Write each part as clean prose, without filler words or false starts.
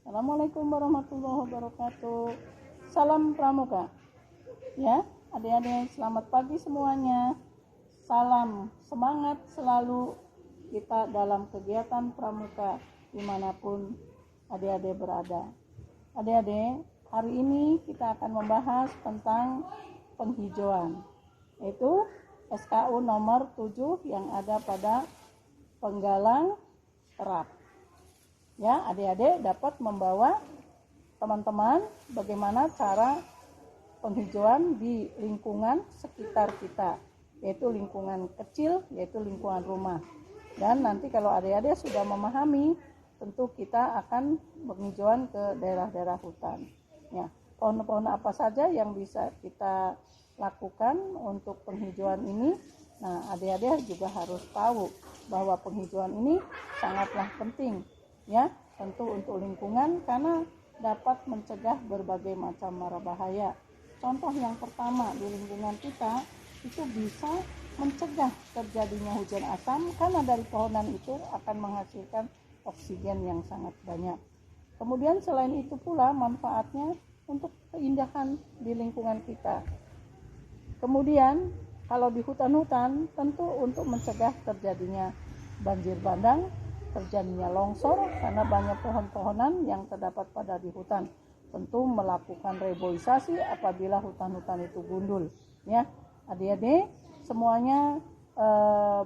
Assalamualaikum warahmatullahi wabarakatuh. Salam Pramuka. Ya, adik-adik selamat pagi semuanya. Salam semangat selalu kita dalam kegiatan Pramuka dimanapun adik-adik berada. Adik-adik, hari ini kita akan membahas tentang penghijauan, yaitu SKU nomor 7 yang ada pada penggalang terap. Ya, adik-adik dapat membawa teman-teman bagaimana cara penghijauan di lingkungan sekitar kita, yaitu lingkungan kecil, yaitu lingkungan rumah. Dan nanti kalau adik-adik sudah memahami, tentu kita akan penghijauan ke daerah-daerah hutan. Ya, pohon-pohon apa saja yang bisa kita lakukan untuk penghijauan ini? Nah, adik-adik juga harus tahu bahwa penghijauan ini sangatlah penting. Ya, tentu untuk lingkungan karena dapat mencegah berbagai macam mara bahaya. Contoh yang pertama di lingkungan kita itu bisa mencegah terjadinya hujan asam karena dari pohonan itu akan menghasilkan oksigen yang sangat banyak. Kemudian selain itu pula manfaatnya untuk keindahan di lingkungan kita. Kemudian kalau di hutan-hutan tentu untuk mencegah terjadinya banjir bandang, terjadinya longsor karena banyak pohon-pohonan yang terdapat pada di hutan. Tentu melakukan reboisasi apabila hutan-hutan itu gundul. Ya, adik-adik semuanya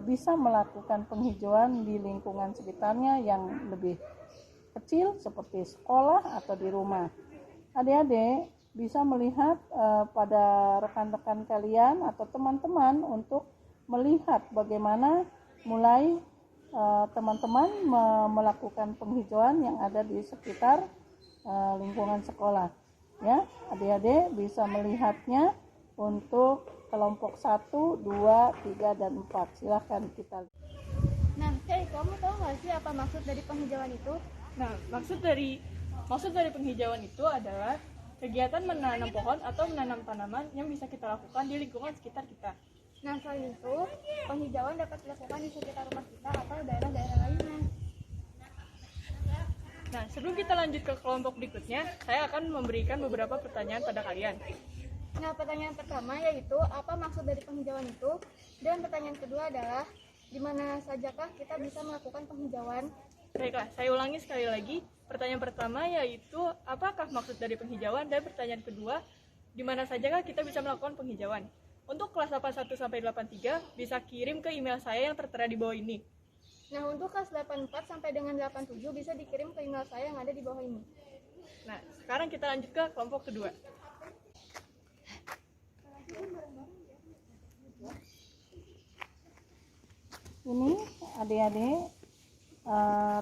bisa melakukan penghijauan di lingkungan sekitarnya yang lebih kecil seperti sekolah atau di rumah. Adik-adik bisa melihat pada rekan-rekan kalian atau teman-teman untuk melihat bagaimana mulai teman-teman melakukan penghijauan yang ada di sekitar lingkungan sekolah. Ya, adik-adik bisa melihatnya untuk kelompok 1, 2, 3, dan 4. Silahkan kita. Nah, kamu tahu nggak sih apa maksud dari penghijauan itu? Nah, maksud dari penghijauan itu adalah kegiatan menanam pohon atau menanam tanaman yang bisa kita lakukan di lingkungan sekitar kita. Nah, selain itu, penghijauan dapat dilakukan di sekitar rumah kita atau daerah-daerah lainnya. Nah, sebelum kita lanjut ke kelompok berikutnya, saya akan memberikan beberapa pertanyaan pada kalian. Nah, pertanyaan pertama yaitu apa maksud dari penghijauan itu? Dan pertanyaan kedua adalah di mana sajakah kita bisa melakukan penghijauan? Baiklah, saya ulangi sekali lagi. Pertanyaan pertama yaitu apakah maksud dari penghijauan, dan pertanyaan kedua, di mana sajakah kita bisa melakukan penghijauan? Untuk kelas 81 sampai 83 bisa kirim ke email saya yang tertera di bawah ini. Nah, untuk kelas 84 sampai dengan 87 bisa dikirim ke email saya yang ada di bawah ini. Nah, sekarang kita lanjut ke kelompok kedua. Ini adik-adik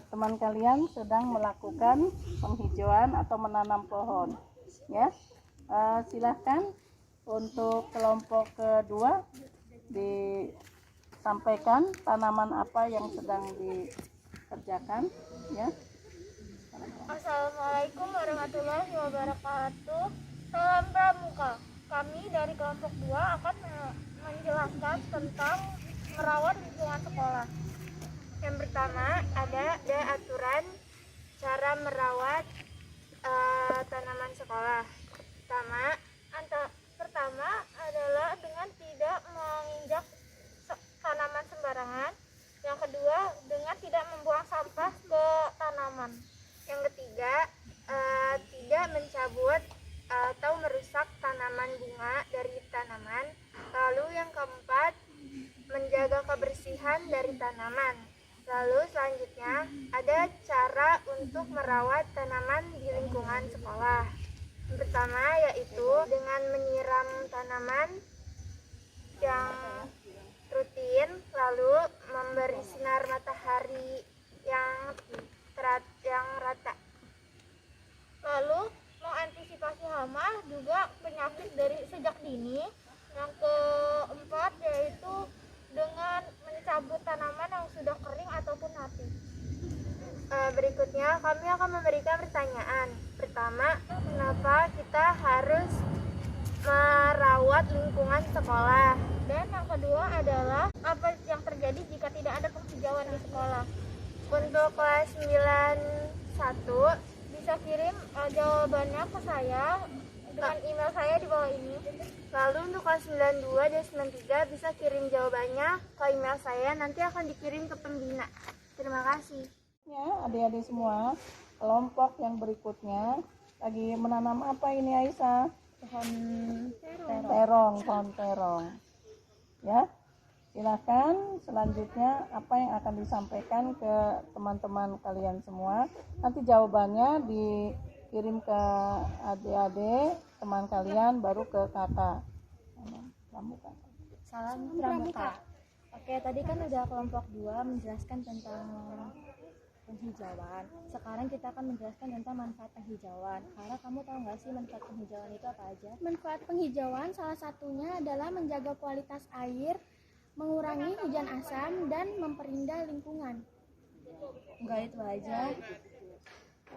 teman kalian sedang melakukan penghijauan atau menanam pohon. Ya, silahkan untuk kelompok kedua disampaikan tanaman apa yang sedang dikerjakan. Ya. Assalamualaikum warahmatullahi wabarakatuh. Salam Pramuka. Kami dari kelompok 2 akan menjelaskan tentang merawat lingkungan sekolah. Yang pertama ada aturan cara merawat tanaman sekolah. Pertama adalah dengan tidak menginjak tanaman sembarangan. Yang kedua dengan tidak membuang sampah ke tanaman. Yang ketiga tidak mencabut atau merusak tanaman bunga dari tanaman. Lalu yang keempat menjaga kebersihan dari tanaman. Lalu selanjutnya ada cara untuk merawat tanaman di lingkungan sekolah. Yang pertama yaitu dengan menyiram tanaman yang rutin, lalu memberi sinar matahari yang rata. Lalu mengantisipasi hama juga penyakit dari sejak dini. Yang keempat yaitu dengan mencabut tanaman yang sudah kering ataupun mati. Berikutnya kami akan memberikan pertanyaan. Pertama, kenapa kita harus merawat lingkungan sekolah? Dan yang kedua adalah apa yang terjadi jika tidak ada penghijauan di sekolah? Untuk kelas 91 bisa kirim jawabannya ke saya dengan email saya di bawah ini. Lalu untuk kelas 92 dan 93 bisa kirim jawabannya ke email saya, nanti akan dikirim ke pembina. Terima kasih. Ya, adik-adik semua, kelompok yang berikutnya lagi menanam apa ini Aisyah? Pohon terong. Ya, silahkan selanjutnya apa yang akan disampaikan ke teman-teman kalian semua. Nanti jawabannya dikirim ke adik-adik teman kalian, baru ke kakak. Pramuka. Salam Pramuka. Oke, tadi kan udah kelompok 2 menjelaskan tentang penghijauan. Sekarang kita akan menjelaskan tentang manfaat penghijauan. Karena kamu tahu nggak sih manfaat penghijauan itu apa aja? Manfaat penghijauan salah satunya adalah menjaga kualitas air, mengurangi hujan asam, dan memperindah lingkungan. Enggak itu aja.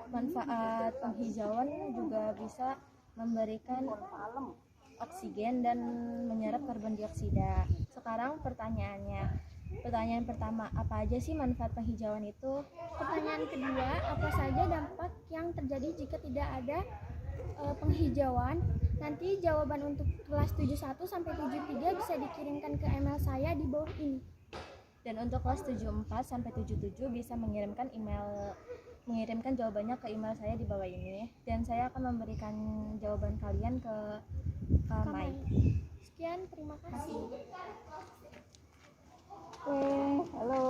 Manfaat penghijauan juga bisa memberikan oksigen dan menyerap karbon dioksida. Sekarang pertanyaan pertama, apa aja sih manfaat penghijauan itu? Pertanyaan kedua, apa saja dampak yang terjadi jika tidak ada penghijauan? Nanti jawaban untuk kelas 71 sampai 73 bisa dikirimkan ke email saya di bawah ini. Dan untuk kelas 74 sampai 77 bisa mengirimkan jawabannya ke email saya di bawah ini. Dan saya akan memberikan jawaban kalian ke Kamai. Sekian, terima kasih. Oke, halo.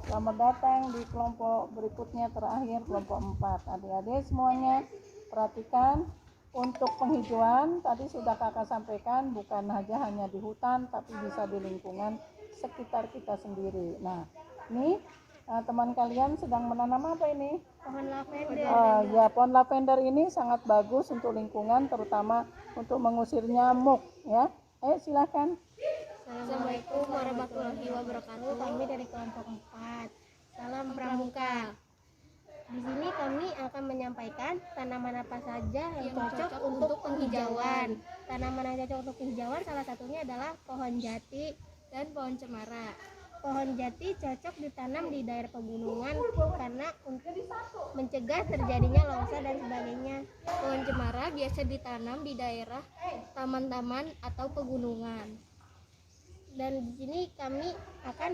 Selamat datang di kelompok berikutnya, terakhir kelompok 4. Adik-adik semuanya perhatikan, untuk penghijauan tadi sudah kakak sampaikan, bukan hanya di hutan tapi bisa di lingkungan sekitar kita sendiri. Nah, ini teman kalian sedang menanam apa ini? Pohon lavender. Ya, pohon lavender ini sangat bagus untuk lingkungan, terutama untuk mengusir nyamuk ya. Ayo silakan. Assalamualaikum warahmatullahi wabarakatuh. Kami dari kelompok 4. Salam Pramuka. Di sini kami akan menyampaikan tanaman apa saja yang cocok untuk penghijauan. Tanaman yang cocok untuk penghijauan salah satunya adalah pohon jati dan pohon cemara. Pohon jati cocok ditanam di daerah pegunungan karena untuk mencegah terjadinya longsor dan sebagainya. Pohon cemara biasa ditanam di daerah taman-taman atau pegunungan. Dan di sini kami akan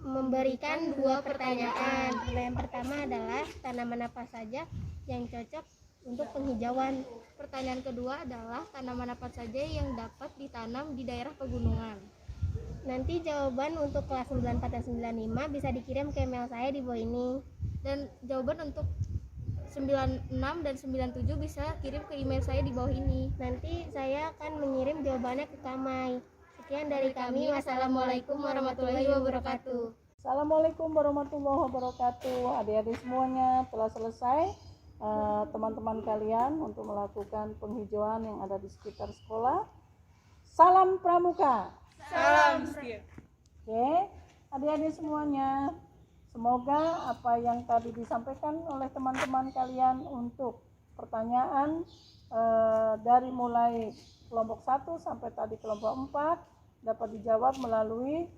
memberikan 2 pertanyaan. Yang pertama adalah tanaman apa saja yang cocok untuk penghijauan. Pertanyaan kedua adalah tanaman apa saja yang dapat ditanam di daerah pegunungan. Nanti jawaban untuk kelas 94 dan 95 bisa dikirim ke email saya di bawah ini. Dan jawaban untuk 96 dan 97 bisa kirim ke email saya di bawah ini. Nanti saya akan mengirim jawabannya ke Kamai. Sekian dari kami. Wassalamualaikum warahmatullahi wabarakatuh. Assalamualaikum warahmatullahi wabarakatuh. Adik-adik semuanya telah selesai teman-teman kalian untuk melakukan penghijauan yang ada di sekitar sekolah. Salam Pramuka. Salam setia. Oke, adik-adik semuanya, semoga apa yang tadi disampaikan oleh teman-teman kalian untuk pertanyaan dari mulai kelompok 1 sampai tadi kelompok 4 dapat dijawab melalui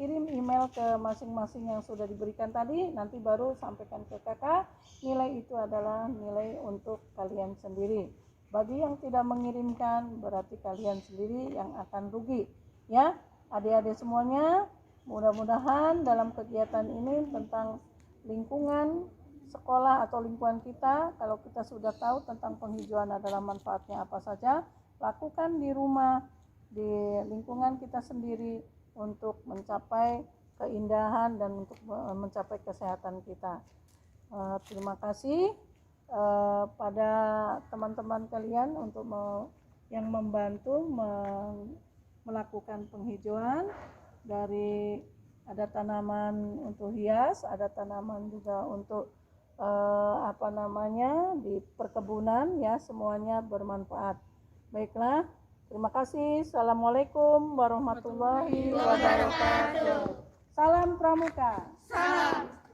kirim email ke masing-masing yang sudah diberikan tadi. Nanti baru sampaikan ke kakak. Nilai itu adalah nilai untuk kalian sendiri. Bagi yang tidak mengirimkan, berarti kalian sendiri yang akan rugi. Ya, adik-adik semuanya, mudah-mudahan dalam kegiatan ini tentang lingkungan sekolah atau lingkungan kita, kalau kita sudah tahu tentang penghijauan adalah manfaatnya apa saja, lakukan di rumah, di lingkungan kita sendiri untuk mencapai keindahan dan untuk mencapai kesehatan kita. Terima kasih pada teman-teman kalian untuk yang membantu melakukan penghijauan. Dari ada tanaman untuk hias, ada tanaman juga untuk di perkebunan ya, semuanya bermanfaat. Baiklah, terima kasih. Assalamualaikum warahmatullahi wabarakatuh. Salam Pramuka. Salam.